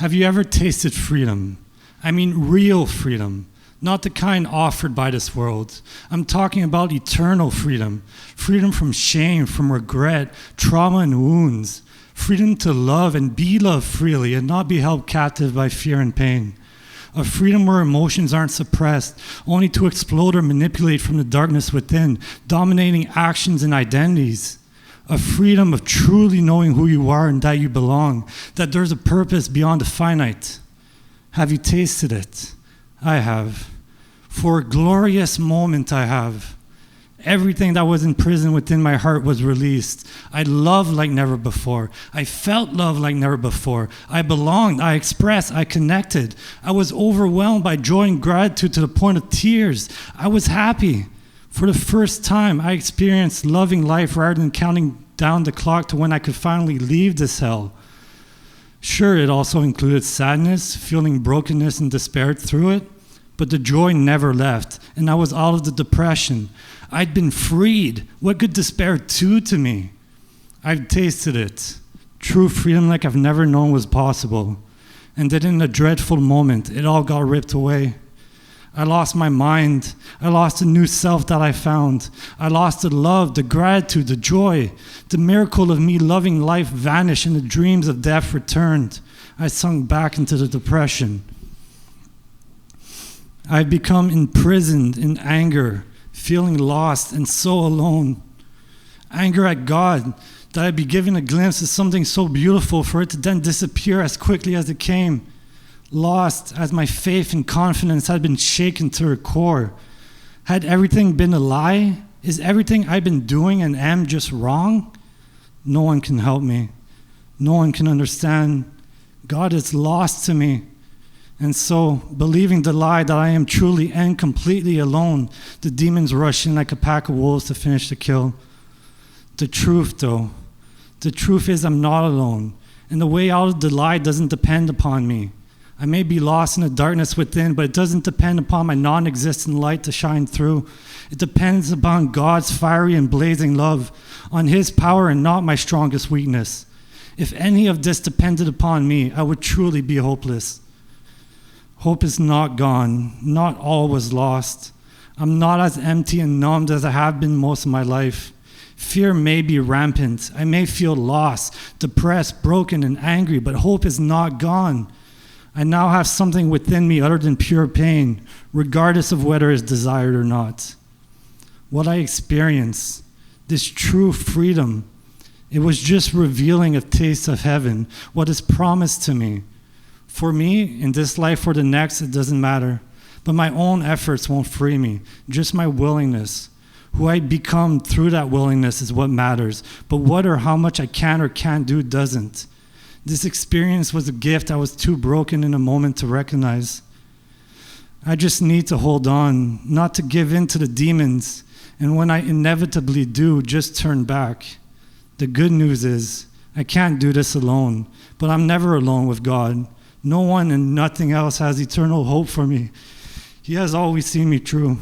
Have you ever tasted freedom? I mean real freedom, not the kind offered by this world. I'm talking about eternal freedom. Freedom from shame, from regret, trauma and wounds. Freedom to love and be loved freely and not be held captive by fear and pain. A freedom where emotions aren't suppressed, only to explode or manipulate from the darkness within, dominating actions and identities. A freedom of truly knowing who you are and that you belong, that there's a purpose beyond the finite. Have you tasted it? I have. For a glorious moment I have. Everything that was in prison within my heart was released. I loved like never before. I felt love like never before. I belonged, I expressed, I connected. I was overwhelmed by joy and gratitude to the point of tears. I was happy. For the first time, I experienced loving life rather than counting down the clock to when I could finally leave this hell. Sure, it also included sadness, feeling brokenness and despair through it, but the joy never left, and I was out of the depression. I'd been freed. What could despair do to me? I've tasted it. True freedom like I've never known was possible. And then in a dreadful moment, it all got ripped away. I lost my mind. I lost the new self that I found. I lost the love, the gratitude, the joy. The miracle of me loving life vanished and the dreams of death returned. I sunk back into the depression. I'd become imprisoned in anger, feeling lost and so alone. Anger at God, that I'd be given a glimpse of something so beautiful for it to then disappear as quickly as it came. Lost as my faith and confidence had been shaken to her core. Had everything been a lie? Is everything I've been doing and am just wrong? No one can help me. No one can understand. God is lost to me. And so, believing the lie that I am truly and completely alone, the demons rush in like a pack of wolves to finish the kill. The truth, though, the truth is I'm not alone. And the way out of the lie doesn't depend upon me. I may be lost in the darkness within, but it doesn't depend upon my non-existent light to shine through. It depends upon God's fiery and blazing love, on His power and not my strongest weakness. If any of this depended upon me, I would truly be hopeless. Hope is not gone. Not all was lost. I'm not as empty and numbed as I have been most of my life. Fear may be rampant. I may feel lost, depressed, broken, and angry, but hope is not gone. I now have something within me other than pure pain, regardless of whether it's desired or not. What I experienced, this true freedom, it was just revealing a taste of heaven, what is promised to me. For me, in this life or the next, it doesn't matter. But my own efforts won't free me, just my willingness. Who I become through that willingness is what matters. But what or how much I can or can't do doesn't. This experience was a gift I was too broken in a moment to recognize. I just need to hold on, not to give in to the demons, and when I inevitably do, just turn back. The good news is, I can't do this alone, but I'm never alone with God. No one and nothing else has eternal hope for me. He has always seen me true.